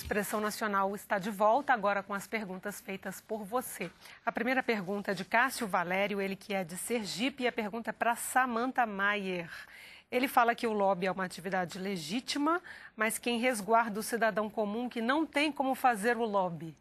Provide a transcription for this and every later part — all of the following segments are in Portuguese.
Expressão Nacional está de volta, agora com as perguntas feitas por você. A primeira pergunta é de Cássio Valério, ele que é de Sergipe, e a pergunta é para Samantha Maier. Ele fala que o lobby é uma atividade legítima, mas quem resguarda o cidadão comum que não tem como fazer o lobby?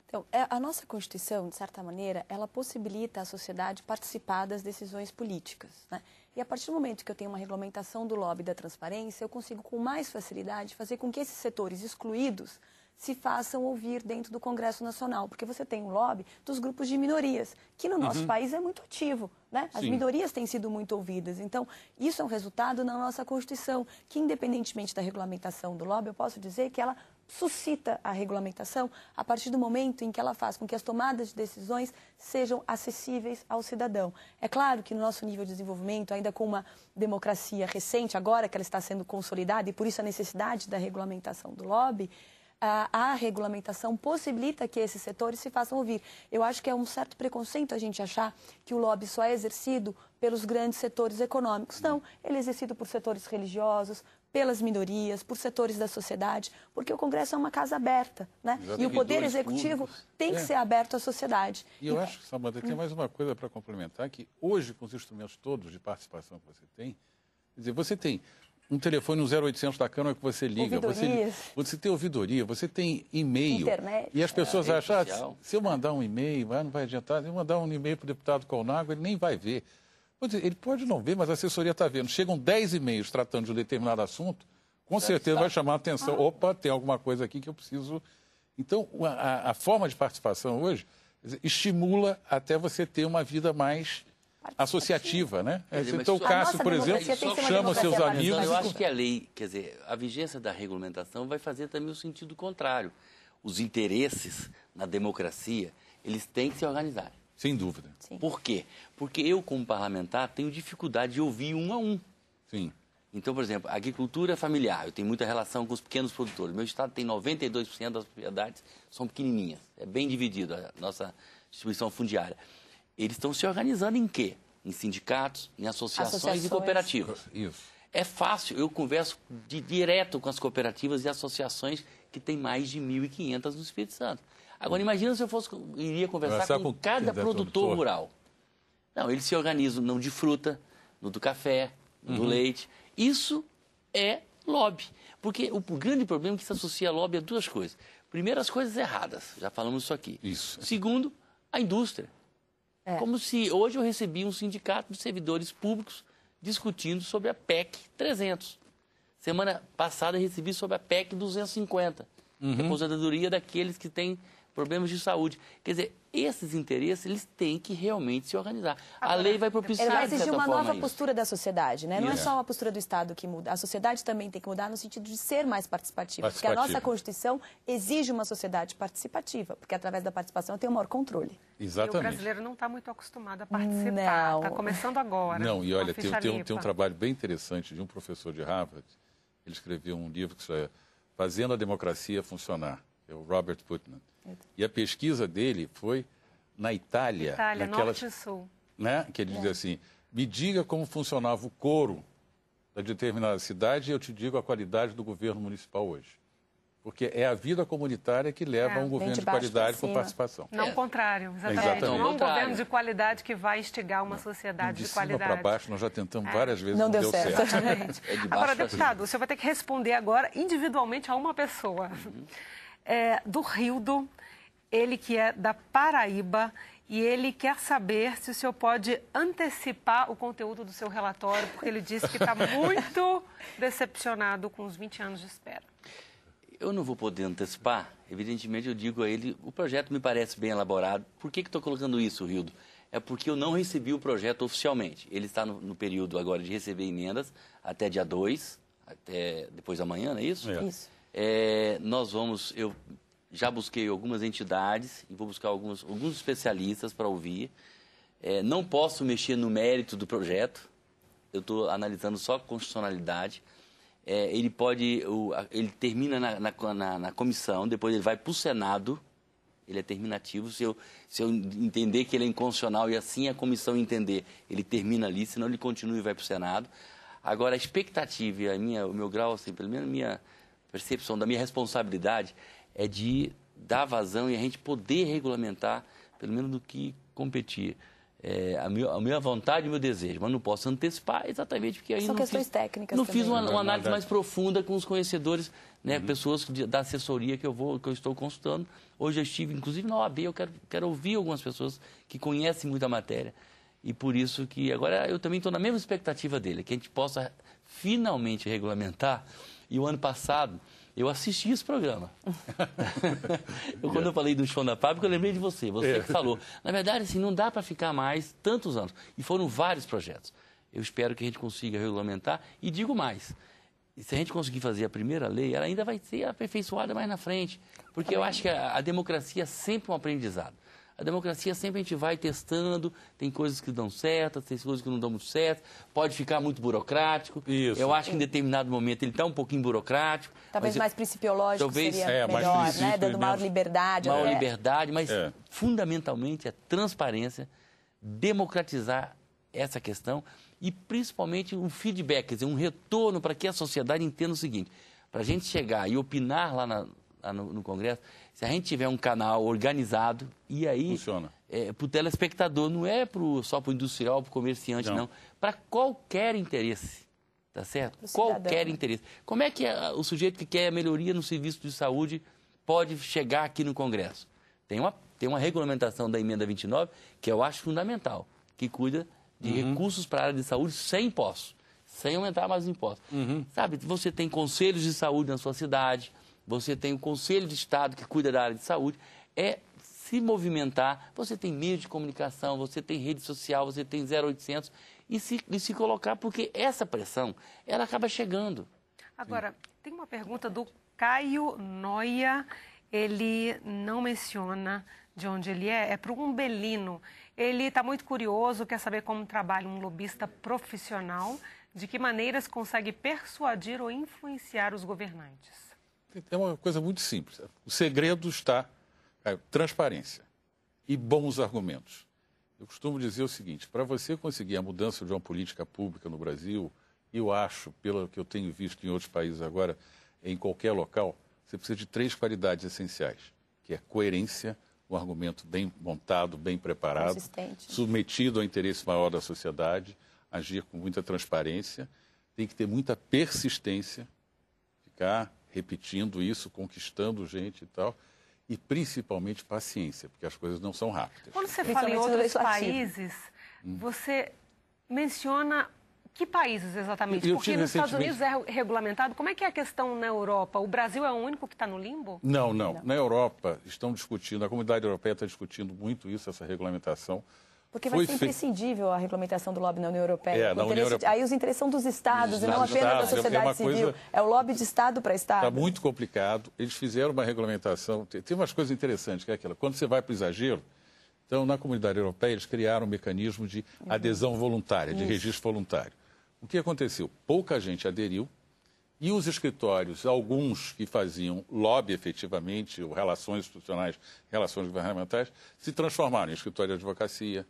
Então, a nossa Constituição, de certa maneira, ela possibilita à sociedade participar das decisões políticas, né? E a partir do momento que eu tenho uma regulamentação do lobby e da transparência, eu consigo com mais facilidade fazer com que esses setores excluídos se façam ouvir dentro do Congresso Nacional, porque você tem um lobby dos grupos de minorias, que no nosso país é muito ativo, né? As minorias têm sido muito ouvidas. Então, isso é um resultado na nossa Constituição, que independentemente da regulamentação do lobby, eu posso dizer que ela suscita a regulamentação a partir do momento em que ela faz com que as tomadas de decisões sejam acessíveis ao cidadão. É claro que no nosso nível de desenvolvimento, ainda com uma democracia recente, agora que ela está sendo consolidada, e por isso a necessidade da regulamentação do lobby, a regulamentação possibilita que esses setores se façam ouvir. Eu acho que é um certo preconceito a gente achar que o lobby só é exercido pelos grandes setores econômicos. Não, ele é exercido por setores religiosos, pelas minorias, por setores da sociedade, porque o Congresso é uma casa aberta, né? E o Poder Executivo tem que ser aberto à sociedade. E eu acho, Samantha, tem mais uma coisa para complementar, que hoje, com os instrumentos todos de participação que você tem, quer dizer, você tem um telefone, um 0800 da Câmara que você liga, você tem ouvidoria, você tem e-mail. Internet. E as pessoas acham, se eu mandar um e-mail, não vai adiantar, se eu mandar um e-mail para o deputado Colnago, ele nem vai ver. Ele pode não ver, mas a assessoria está vendo. Chegam 10 e-mails tratando de um determinado assunto, com certeza vai chamar a atenção. Opa, tem alguma coisa aqui que eu preciso... Então, a forma de participação hoje estimula até você ter uma vida mais associativa, né? Então, o Cássio, por exemplo, chama seus amigos... Eu acho que a lei, quer dizer, a vigência da regulamentação vai fazer também o sentido contrário. Os interesses na democracia, eles têm que se organizar. Sem dúvida. Sim. Por quê? Porque eu, como parlamentar, tenho dificuldade de ouvir um a um. Sim. Então, por exemplo, a agricultura familiar, eu tenho muita relação com os pequenos produtores. Meu estado tem 92% das propriedades, são pequenininhas. É bem dividido a nossa distribuição fundiária. Eles estão se organizando em quê? Em sindicatos, em associações e cooperativas. Isso. É fácil, eu converso direto com as cooperativas e associações que têm mais de 1.500 no Espírito Santo. Agora, imagina se eu iria conversar com cada produtor rural. Não, eles se organizam no de fruta, no do café, no do leite. Isso é lobby. Porque o grande problema é que se associa a lobby a duas coisas. Primeiro, as coisas erradas. Já falamos isso aqui. Isso. Segundo, a indústria. Como se hoje eu recebi um sindicato de servidores públicos discutindo sobre a PEC 300. Semana passada eu recebi sobre a PEC 250. Que é a aposentadoria daqueles que têm problemas de saúde. Quer dizer, esses interesses, eles têm que realmente se organizar. A lei vai propiciar, vai exigir uma nova isso. postura da sociedade, né? Não é só uma postura do Estado que muda. A sociedade também tem que mudar no sentido de ser mais participativa. Porque a nossa Constituição exige uma sociedade participativa, porque através da participação tem um maior controle. Exatamente. E o brasileiro não está muito acostumado a participar. Está começando agora. Não, e olha, tem um trabalho bem interessante de um professor de Harvard. Ele escreveu um livro que é Fazendo a Democracia Funcionar. É o Robert Putnam. E a pesquisa dele foi na Itália. Norte e Sul. Né? Que ele diz assim, me diga como funcionava o coro da determinada cidade e eu te digo a qualidade do governo municipal hoje. Porque é a vida comunitária que leva a um governo de qualidade com participação. Não o contrário, exatamente. Não é um governo de qualidade que vai instigar uma sociedade de qualidade. De cima para baixo, nós já tentamos várias vezes, não deu certo. Exatamente. Agora, deputado, o senhor vai ter que responder agora individualmente a uma pessoa. Do Rildo, ele que é da Paraíba, e ele quer saber se o senhor pode antecipar o conteúdo do seu relatório, porque ele disse que está muito decepcionado com os 20 anos de espera. Eu não vou poder antecipar, evidentemente eu digo a ele, o projeto me parece bem elaborado. Por que estou colocando isso, Rildo? É porque eu não recebi o projeto oficialmente. Ele está no período agora de receber emendas até dia 2, até depois da manhã, não é isso? Isso. Eu já busquei algumas entidades e vou buscar alguns especialistas para ouvir. Não posso mexer no mérito do projeto, eu estou analisando só a constitucionalidade. Ele termina na comissão, depois ele vai para o Senado, ele é terminativo. Se eu entender que ele é inconstitucional e assim a comissão entender, ele termina ali, senão ele continua e vai para o Senado. Agora, a expectativa e o meu grau, assim, pelo menos percepção da minha responsabilidade é de dar vazão e a gente poder regulamentar, pelo menos do que competir. A minha vontade e o meu desejo, mas não posso antecipar exatamente porque aí são questões técnicas não também. fiz uma análise mais profunda com os conhecedores, né, pessoas da assessoria que eu estou consultando. Hoje eu estive, inclusive, na OAB, eu quero ouvir algumas pessoas que conhecem muito a matéria. E por isso que agora eu também estou na mesma expectativa dele, que a gente possa finalmente regulamentar. E o ano passado eu assisti esse programa. Quando eu falei do chão da fábrica, eu lembrei de você que falou. Na verdade, assim, não dá para ficar mais tantos anos. E foram vários projetos. Eu espero que a gente consiga regulamentar. E digo mais, se a gente conseguir fazer a primeira lei, ela ainda vai ser aperfeiçoada mais na frente. Porque eu acho que a democracia é sempre um aprendizado. A democracia sempre a gente vai testando, tem coisas que dão certo, tem coisas que não dão muito certo, pode ficar muito burocrático. Isso. Eu acho que em determinado momento ele está um pouquinho burocrático. Talvez mais principiológico talvez, seria melhor, né? Dando maior liberdade. Maior liberdade, mas fundamentalmente a transparência, democratizar essa questão e principalmente um feedback, quer dizer, um retorno para que a sociedade entenda o seguinte, para a gente chegar e opinar lá no Congresso, se a gente tiver um canal organizado, e aí, para o telespectador, não é só para o industrial, para o comerciante, não. Para qualquer interesse, tá certo? Qualquer interesse. Como é que o sujeito que quer melhoria no serviço de saúde pode chegar aqui no Congresso? Tem uma regulamentação da emenda 29, que eu acho fundamental, que cuida de recursos para a área de saúde sem impostos, sem aumentar mais os impostos. Sabe, você tem conselhos de saúde na sua cidade, você tem o Conselho de Estado que cuida da área de saúde, se movimentar, você tem meios de comunicação, você tem rede social, você tem 0800, e se colocar, porque essa pressão, ela acaba chegando. Agora, tem uma pergunta do Caio Noia, ele não menciona de onde ele é para o Umbelino. Ele está muito curioso, quer saber como trabalha um lobista profissional, de que maneiras consegue persuadir ou influenciar os governantes. É uma coisa muito simples. O segredo está transparência e bons argumentos. Eu costumo dizer o seguinte, para você conseguir a mudança de uma política pública no Brasil, eu acho, pelo que eu tenho visto em outros países agora, em qualquer local, você precisa de 3 qualidades essenciais, que é coerência, um argumento bem montado, bem preparado, submetido ao interesse maior da sociedade, agir com muita transparência, tem que ter muita persistência, ficar repetindo isso, conquistando gente e tal, e principalmente paciência, porque as coisas não são rápidas. Quando você fala em outros países, você menciona que países exatamente? Porque nos Estados Unidos é regulamentado. Como é que é a questão na Europa? O Brasil é o único que está no limbo? Não. Na Europa estão discutindo, a comunidade europeia está discutindo muito isso, essa regulamentação. Porque vai ser imprescindível a regulamentação do lobby na União Europeia. Na União Europeia. Aí os interesses são dos Estados e não apenas da sociedade civil. É o lobby de Estado para Estado. Está muito complicado. Eles fizeram uma regulamentação. Tem umas coisas interessantes, que é aquela. Quando você vai para o exagero, então, na comunidade europeia, eles criaram um mecanismo de adesão voluntária, de registro voluntário. O que aconteceu? Pouca gente aderiu e os escritórios, alguns que faziam lobby efetivamente, ou relações institucionais, relações governamentais, se transformaram em escritório de advocacia,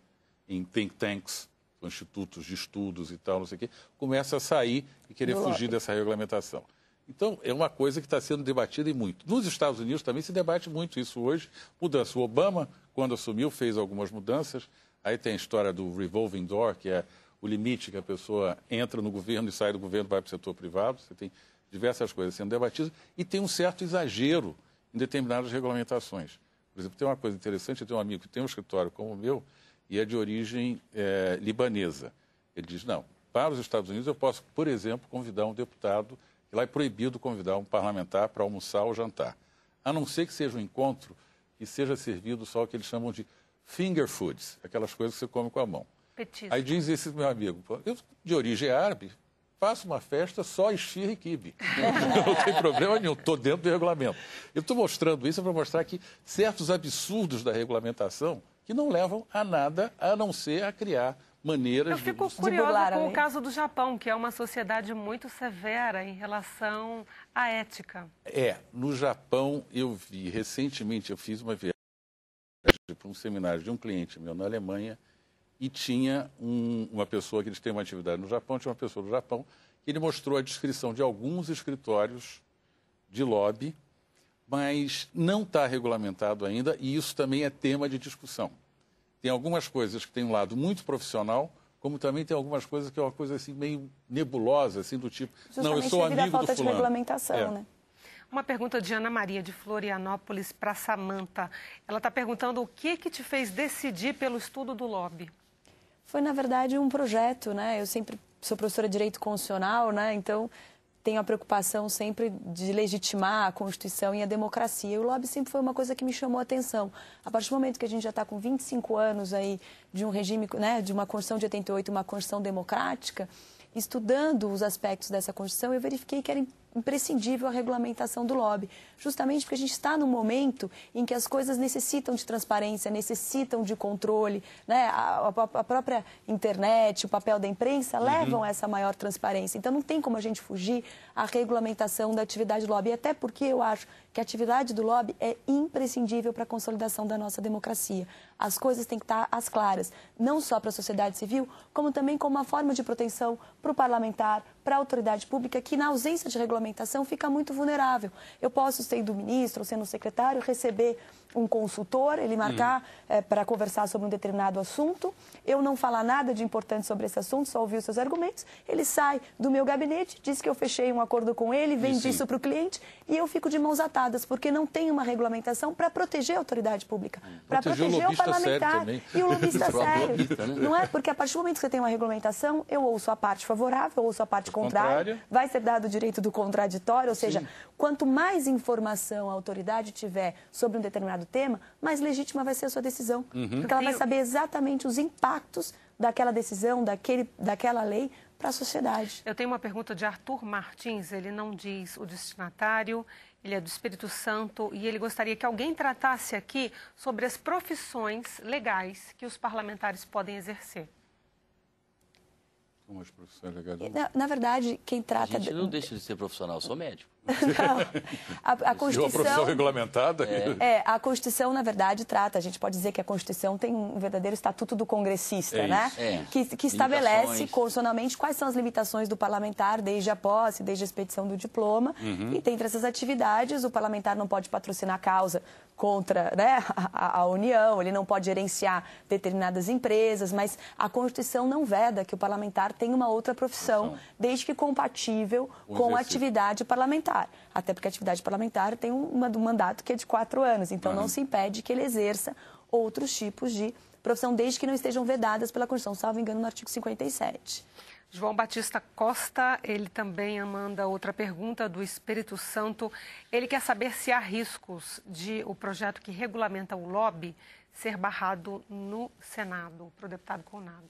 em think tanks, institutos de estudos e tal, não sei o quê, começa a sair e querer fugir dessa regulamentação. Então, é uma coisa que está sendo debatida e muito. Nos Estados Unidos também se debate muito isso hoje. Mudança. O Obama, quando assumiu, fez algumas mudanças. Aí tem a história do revolving door, que é o limite que a pessoa entra no governo e sai do governo, vai para o setor privado. Você tem diversas coisas sendo debatidas. E tem um certo exagero em determinadas regulamentações. Por exemplo, tem uma coisa interessante, eu tenho um amigo que tem um escritório como o meu, e é de origem libanesa. Ele diz, não, para os Estados Unidos eu posso, por exemplo, convidar um deputado, que lá é proibido convidar um parlamentar para almoçar ou jantar, a não ser que seja um encontro que seja servido só o que eles chamam de finger foods, aquelas coisas que você come com a mão. Petisco. Aí diz esse meu amigo, eu de origem árabe, faço uma festa só esfirra e quibe. Não tem problema nenhum, estou dentro do regulamento. Eu estou mostrando isso para mostrar que certos absurdos da regulamentação que não levam a nada a não ser a criar maneiras de... Eu fico curiosa com o caso do Japão, que é uma sociedade muito severa em relação à ética. No Japão eu vi, recentemente eu fiz uma viagem para um seminário de um cliente meu na Alemanha e tinha uma pessoa que eles têm uma atividade no Japão, tinha uma pessoa do Japão, que ele mostrou a descrição de alguns escritórios de lobby, mas não está regulamentado ainda e isso também é tema de discussão. Tem algumas coisas que têm um lado muito profissional, como também tem algumas coisas que é uma coisa assim meio nebulosa, assim do tipo, não, eu sou amigo do fulano. Falta de regulamentação, né? Uma pergunta de Ana Maria, de Florianópolis, para Samantha. Ela está perguntando o que te fez decidir pelo estudo do lobby? Foi, na verdade, um projeto, né? Eu sempre sou professora de Direito Constitucional, né? Então, tenho a preocupação sempre de legitimar a Constituição e a democracia. E o lobby sempre foi uma coisa que me chamou a atenção. A partir do momento que a gente já está com 25 anos aí de um regime, né, de uma Constituição de 88, uma Constituição democrática, estudando os aspectos dessa Constituição, eu verifiquei que era imprescindível a regulamentação do lobby, justamente porque a gente está num momento em que as coisas necessitam de transparência, necessitam de controle, né? A própria internet, o papel da imprensa levam a essa maior transparência. Então, não tem como a gente fugir à regulamentação da atividade do lobby, até porque eu acho que a atividade do lobby é imprescindível para a consolidação da nossa democracia. As coisas têm que estar às claras, não só para a sociedade civil, como também como uma forma de proteção para o parlamentar, para a autoridade pública, que na ausência de regulamentação fica muito vulnerável. Eu posso, sendo ministro ou sendo secretário, receber um consultor, ele marcar para conversar sobre um determinado assunto, eu não falar nada de importante sobre esse assunto, só ouvir os seus argumentos, ele sai do meu gabinete, diz que eu fechei um acordo com ele, vende isso para o cliente e eu fico de mãos atadas, porque não tem uma regulamentação para proteger a autoridade pública, para proteger o parlamentar e o lobista sério. Não é? Porque a partir do momento que você tem uma regulamentação, eu ouço a parte favorável, eu ouço a parte contrária, vai ser dado o direito do contraditório, ou seja, quanto mais informação a autoridade tiver sobre um determinado tema, mais legítima vai ser a sua decisão. Porque ela vai saber exatamente os impactos daquela decisão, daquela lei para a sociedade. Eu tenho uma pergunta de Arthur Martins, ele não diz o destinatário, ele é do Espírito Santo e ele gostaria que alguém tratasse aqui sobre as profissões legais que os parlamentares podem exercer. Como as profissões legais? Na verdade, quem trata... A gente não deixa de ser profissional, eu sou médico. Não. A Constituição... Uma profissão regulamentada? A Constituição, na verdade, trata. A gente pode dizer que a Constituição tem um verdadeiro estatuto do congressista, né? Que estabelece constitucionalmente quais são as limitações do parlamentar desde a posse, desde a expedição do diploma. E dentre essas atividades, o parlamentar não pode patrocinar causa contra, né, a União, ele não pode gerenciar determinadas empresas, mas a Constituição não veda que o parlamentar tenha uma outra profissão, desde que compatível com a atividade parlamentar. Até porque a atividade parlamentar tem um mandato que é de 4 anos, então não se impede que ele exerça outros tipos de profissão, desde que não estejam vedadas pela Constituição, salvo engano, no artigo 57. João Batista Costa, ele também manda outra pergunta do Espírito Santo. Ele quer saber se há riscos de o projeto que regulamenta o lobby ser barrado no Senado, para o deputado Conago.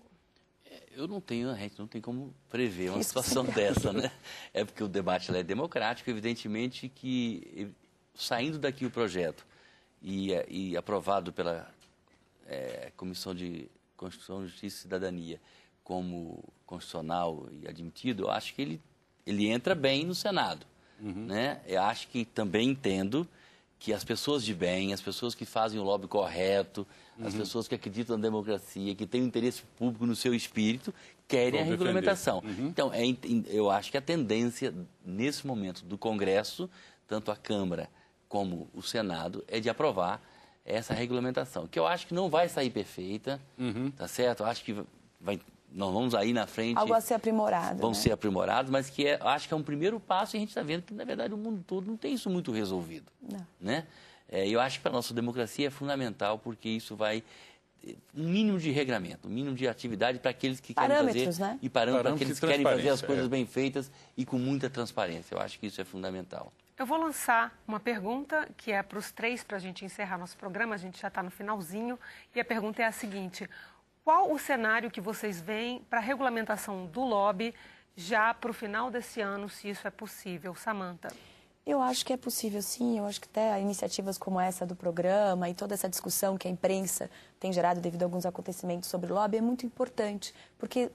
A gente não tem como prever uma situação dessa, né? É porque o debate é democrático, evidentemente que, saindo daqui o projeto e aprovado pela Comissão de Constituição, Justiça e Cidadania, como constitucional e admitido, eu acho que ele entra bem no Senado. Né? Eu acho que também entendo que as pessoas de bem, as pessoas que fazem o lobby correto, as pessoas que acreditam na democracia, que têm o interesse público no seu espírito, querem a regulamentação. Então, eu acho que a tendência, nesse momento do Congresso, tanto a Câmara como o Senado, é de aprovar essa regulamentação, que eu acho que não vai sair perfeita, tá certo? Eu acho que nós vamos aí na frente... Algo a ser aprimorado. Vão ser aprimorados, mas que acho que é um primeiro passo e a gente está vendo que, na verdade, o mundo todo não tem isso muito resolvido. Não. Né? Eu acho que para a nossa democracia é fundamental, porque isso vai... Um mínimo de regramento, um mínimo de atividade para aqueles que querem fazer... Né? E parâmetros para aqueles que querem fazer as coisas bem feitas e com muita transparência. Eu acho que isso é fundamental. Eu vou lançar uma pergunta que é para os 3, para a gente encerrar nosso programa. A gente já está no finalzinho. E a pergunta é a seguinte... Qual o cenário que vocês veem para a regulamentação do lobby já para o final desse ano, se isso é possível? Samantha. Eu acho que é possível, sim. Eu acho que até iniciativas como essa do programa e toda essa discussão que a imprensa tem gerado devido a alguns acontecimentos sobre o lobby é muito importante, porque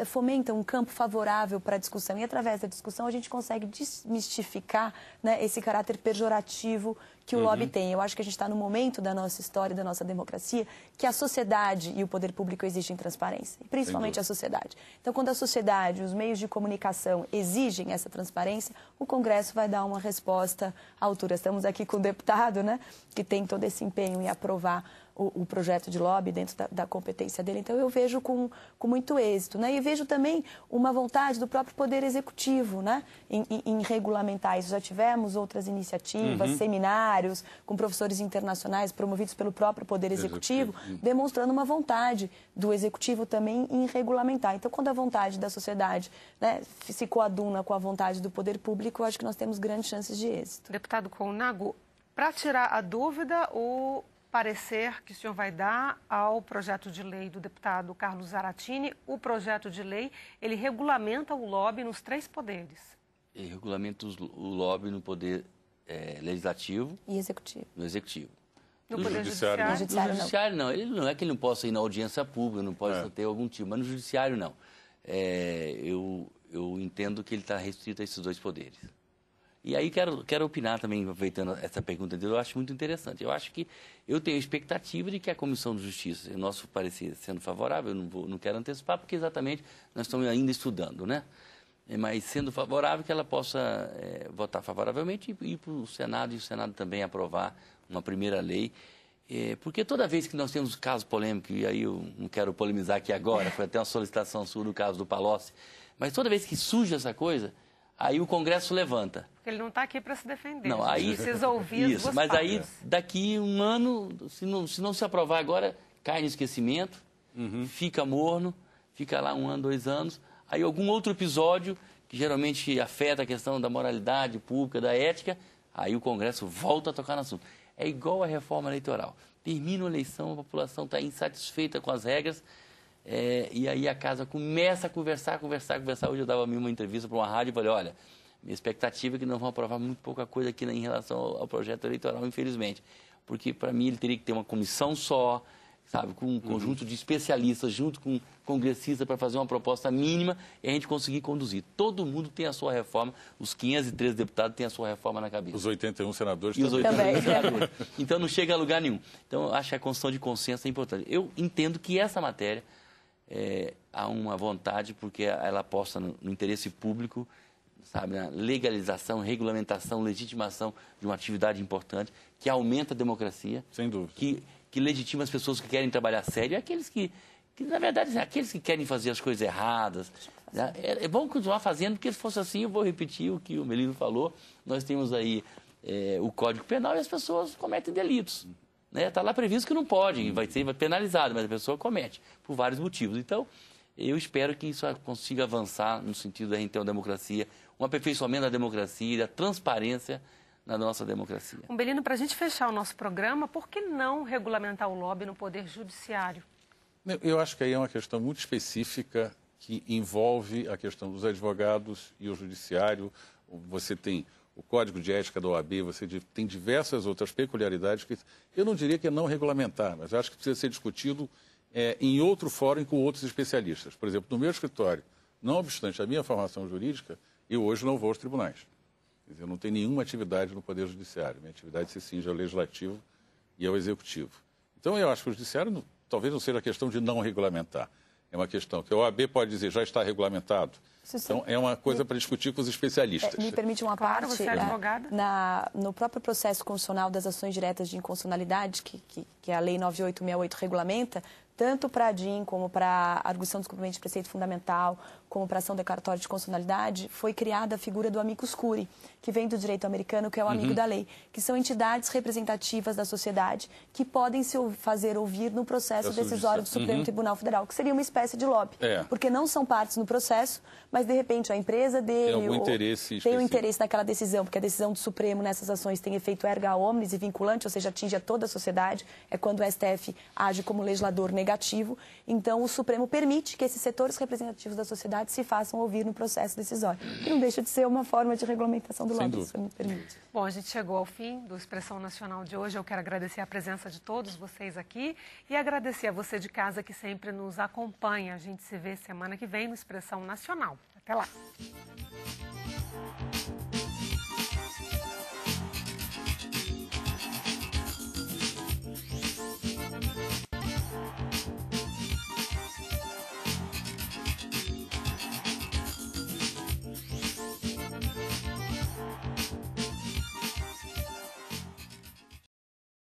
fomenta um campo favorável para a discussão e, através da discussão, a gente consegue desmistificar, né, esse caráter pejorativo que o lobby tem. Eu acho que a gente está no momento da nossa história, da nossa democracia, que a sociedade e o poder público exigem transparência, principalmente a sociedade. Então, quando a sociedade, os meios de comunicação exigem essa transparência, o Congresso vai dar uma resposta à altura. Estamos aqui com o deputado, né, que tem todo esse empenho em aprovar o projeto de lobby dentro da competência dele. Então, eu vejo com muito êxito, né? E vejo também uma vontade do próprio Poder Executivo, né, em regulamentar isso. Já tivemos outras iniciativas, seminários com professores internacionais promovidos pelo próprio Poder Executivo, demonstrando uma vontade do Executivo também em regulamentar. Então, quando a vontade da sociedade, né, se coaduna com a vontade do Poder Público, eu acho que nós temos grandes chances de êxito. Deputado Colnago, para tirar a dúvida, o parecer que o senhor vai dar ao projeto de lei do deputado Carlos Zaratini, o projeto de lei, ele regulamenta o lobby nos 3 poderes. Ele regulamenta o lobby no poder legislativo E executivo. no executivo. No Do poder judiciário, judiciário. No judiciário, não. Ele não é que ele não possa ir na audiência pública, não pode ter algum tipo, mas no judiciário, não. Eu entendo que ele está restrito a esses 2 poderes. E aí quero opinar também, aproveitando essa pergunta dele, eu acho muito interessante. Eu acho que eu tenho a expectativa de que a Comissão de Justiça, o nosso parecer sendo favorável, eu não quero antecipar, porque exatamente nós estamos ainda estudando, né? Mas sendo favorável, que ela possa votar favoravelmente e ir para o Senado, e o Senado também aprovar uma primeira lei. Porque toda vez que nós temos casos polêmicos, e aí eu não quero polemizar aqui agora, foi até uma solicitação sua no caso do Palocci, mas toda vez que surge essa coisa, aí o Congresso levanta. Porque ele não está aqui para se defender. Não, aí precisa ouvir as duas mas partes. aí daqui um ano, se não se aprovar agora, cai no esquecimento, fica morno, fica lá 1 ano, 2 anos. Aí algum outro episódio que geralmente afeta a questão da moralidade pública, da ética, aí o Congresso volta a tocar no assunto. É igual a reforma eleitoral. Termina a eleição, a população está insatisfeita com as regras, e aí a casa começa a conversar. Hoje eu dava uma entrevista para uma rádio e falei, olha, minha expectativa é que nós vamos aprovar muito pouca coisa aqui em relação ao projeto eleitoral, infelizmente. Porque, para mim, ele teria que ter uma comissão só, sabe, com um conjunto de especialistas, junto com congressistas, para fazer uma proposta mínima e a gente conseguir conduzir. Todo mundo tem a sua reforma, os 513 deputados têm a sua reforma na cabeça. Os 81 senadores E os também. 81 senadores. Então, não chega a lugar nenhum. Então, eu acho que a construção de consenso é importante. Eu entendo que essa matéria há uma vontade, porque ela aposta no interesse público, sabe, na legalização, regulamentação, legitimação de uma atividade importante, que aumenta a democracia. Sem dúvida. Que legitima as pessoas que querem trabalhar sério, e aqueles que, na verdade, aqueles que querem fazer as coisas erradas, né, vão continuar fazendo, porque se fosse assim, eu vou repetir o que o Melino falou, nós temos aí o Código Penal e as pessoas cometem delitos. Está lá previsto que não pode, vai ser penalizado, mas a pessoa comete, por vários motivos. Então, eu espero que isso consiga avançar no sentido da gente ter uma democracia, um aperfeiçoamento da democracia e da transparência na nossa democracia. Umbelino, para a gente fechar o nosso programa, por que não regulamentar o lobby no Poder Judiciário? Eu acho que aí é uma questão muito específica que envolve a questão dos advogados e o judiciário. Você tem o Código de Ética da OAB, você tem diversas outras peculiaridades que eu não diria que é não regulamentar, mas acho que precisa ser discutido em outro fórum com outros especialistas. Por exemplo, no meu escritório, não obstante a minha formação jurídica, eu hoje não vou aos tribunais. Quer dizer, eu não tenho nenhuma atividade no Poder Judiciário. Minha atividade se cinge ao Legislativo e ao Executivo. Então, eu acho que o Judiciário talvez não seja a questão de não regulamentar. É uma questão que a OAB pode dizer, já está regulamentado. Então, é uma coisa para discutir com os especialistas. Me permite uma Claro, parte. você é advogada. No próprio processo constitucional das ações diretas de inconstitucionalidade, que a Lei 9868 regulamenta, tanto para a DIN como para a arguição do descumprimento de preceito fundamental, como para a ação declaratória de constitucionalidade, foi criada a figura do amicus curiae, que vem do direito americano, que é o amigo da lei, que são entidades representativas da sociedade que podem se fazer ouvir no processo decisório do Supremo Tribunal Federal, que seria uma espécie de lobby, porque não são partes no processo, mas de repente a empresa dele tem um interesse naquela decisão, porque a decisão do Supremo nessas ações tem efeito erga omnes e vinculante, ou seja, atinge a toda a sociedade, é quando o STF age como legislador negativo. Então o Supremo permite que esses setores representativos da sociedade se façam ouvir no processo decisório, que não deixa de ser uma forma de regulamentação do lobby, se me permite. Bom, a gente chegou ao fim do Expressão Nacional de hoje. Eu quero agradecer a presença de todos vocês aqui e agradecer a você de casa que sempre nos acompanha. A gente se vê semana que vem no Expressão Nacional. Até lá!